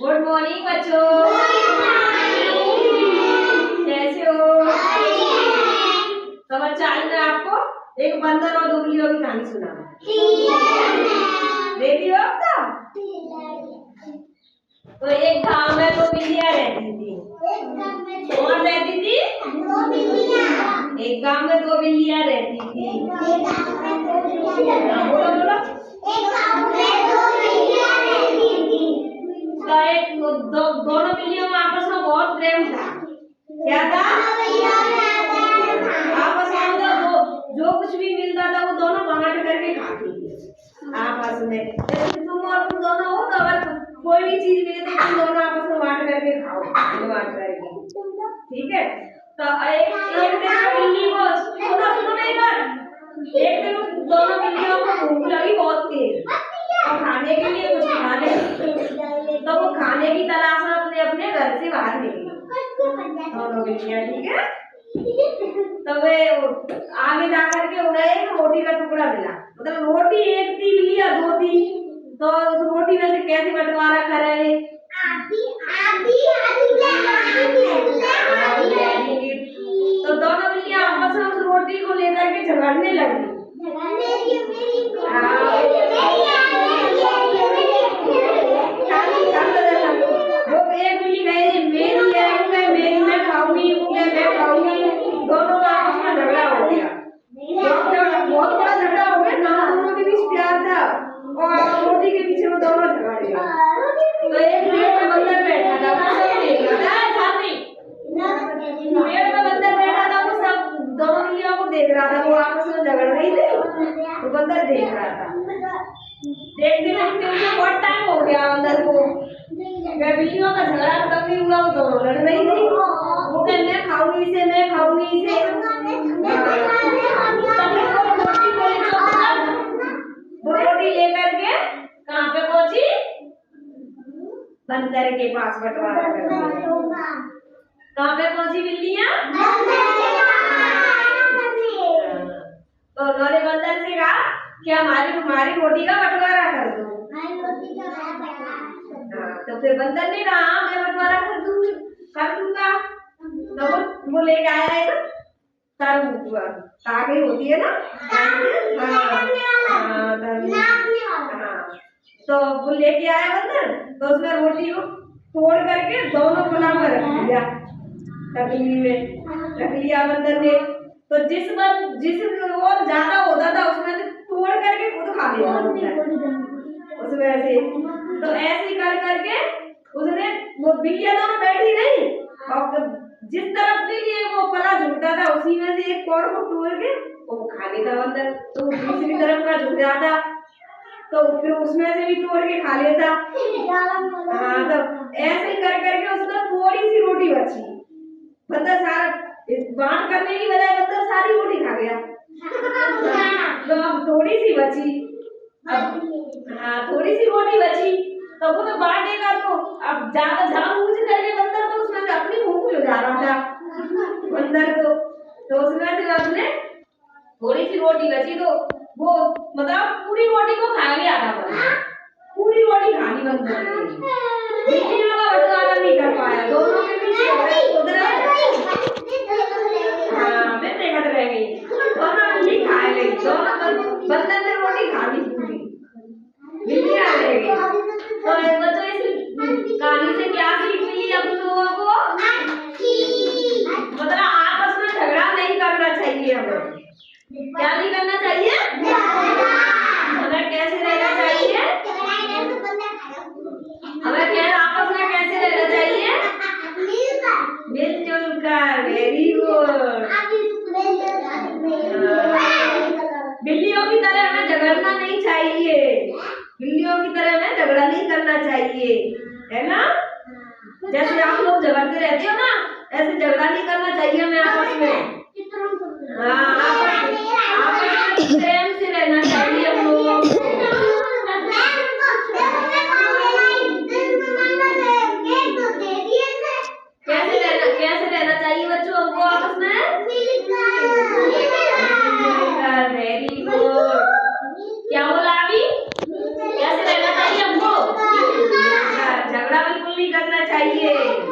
Good morning बच्चों, कैसे हो? तो बच्चा आज मैं आपको एक बंदर और दो बिल्लियों की कहानी सुनाऊंगा। रेडी हो आप? तो एक गांव में दो बिल्लियां रहती थी। कौन रहती थी? एक गांव में दो बिल्लियां रहती थी। बोलो बोलो। दोनों बिल्लियों में आपस में बहुत प्रेम था। क्या था? आपस में जो कुछ भी मिलता था वो दोनों बांट करके खाती थी आपस में। जैसे तुम और तुम दोनों हो तो अगर कोई भी चीज मिले तो तुम दोनों आपस में बांट करके खाओ, बांट करके, ठीक है? तो एक दिन बिल्ली को सुनो मेरी बात। एक दिन दोनों बिल्लियों को भूख लगी बहुत तेज और खाने के लिए कुछ खाने, तो वो खाने की तलाश में अपने अपने घर से बाहर निकली दोनों बिल्लियां, ठीक है? तो वे आगे जाकर के उन्हें एक रोटी का टुकड़ा मिला। मतलब रोटी एक थी, बिल्लियां दो थी, तो उस रोटी में से कैसे बंटवारा करे? तो दोनों बिल्लियां आपस में उस रोटी को लेकर के झगड़ने लगी। एक बिल्ली कहे मेरी है, मेरी मैं खाऊंगी, मैं खाऊंगी। दोनों का आपस में झगड़ा हो गया, बहुत बड़ा झगड़ा हो गया। दोनों के बीच प्यार था और रोटी के पीछे वो दोनों झगड़ गए। तो एक पेड़ में बंदर बैठा था, वो सब देख रहा था। साथी पेड़ में बंदर बैठा था, वो सब दोनों बिल्लियों को देख रहा था। वो आपस में झगड़ रही थी, वो बंदर देख रहा था। देखते देखते उसे बहुत टाइम हो गया अंदर को। बिल्लियों का झगड़ा खत्म नहीं हुआ, वो दोनों लड़ रही थी। वो कहे मैं खाऊंगी इसे, मैं खाऊंगी इसे। वो रोटी लेकर के कहाँ पे पहुंची? बंदर के पास बंटवारा करने। कहाँ पे पहुंची बिल्लियां? तो उन्होंने बंदर से कहा कि हमारी रोटी का बंटवारा कर दो। तो फिर बंदर ने कहा मैं बंटवारा कर दूंगा। तो वो लेके आया है ना ताकि होती है ना, तो वो लेके आया बंदर। तो उसने रोटी को तोड़ करके दोनों गुलाम में रख दिया, तकली में रख लिया बंदर ने। तो जिस और ज्यादा होता था उसमें से तोड़ करके खुद खा लिया उसमें से। तो ऐसे कर करके उसने, वो बिल्लियां दोनों बैठी रही और जिस तरफ के लिए वो पला झुकता था उसी में से एक कौर को तोड़ के वो खा लेता बंदर। तो दूसरी तरफ का झुक जाता तो फिर उसमें से भी तोड़ के खा लेता। हाँ, तो ऐसे कर करके उसने थोड़ी सी रोटी बची। बंदर सारा बांट करने की बजाय बंदर सारी रोटी खा गया। तो अब थोड़ी सी बची, थोड़ी सी रोटी बची। तो वो तो बांटेगा, तो अब ज्यादा जानबूझ करके बंदर तो उसमें से अपनी भूख लगा रहा था बंदर तो उसमें से उसने थोड़ी सी रोटी बची तो वो मतलब पूरी रोटी को खा लिया था बंदर। पूरी रोटी खानी बंदर ने, बिल्लियों का बंटवारा नहीं कर पाया। दोनों के बीच मैं देखत रह गई, दोनों बिल्ली खा गई। दोनों बंदर ने रोटी खा ली पूरी, बिल्लियां रह गई। तो बच्चों इस कहानी से क्या सीख मिली हम लोगों को? मतलब आपस में झगड़ा नहीं करना चाहिए हमें। क्या नहीं करना चाहिए? हमें कैसे रहना चाहिए? हमें क्या आपस में कैसे रहना चाहिए? मिलजुल कर। Very good. बिल्लियों की तरह हमें झगड़ना नहीं चाहिए, बिल्लियों की तरह हमें झगड़ा नहीं करना चाहिए, है ना? जैसे आप लोग झगड़ते रहते हो ना, ऐसे झगड़ा नहीं करना चाहिए हमें आपस में। आपस में प्रेम से रहना चाहिए हम लोगों को। कैसे रहना चाहिए बच्चों हमको आपस में? Very good. क्या बोला अभी? कैसे रहना चाहिए हमको? झगड़ा बिल्कुल भी करना चाहिए।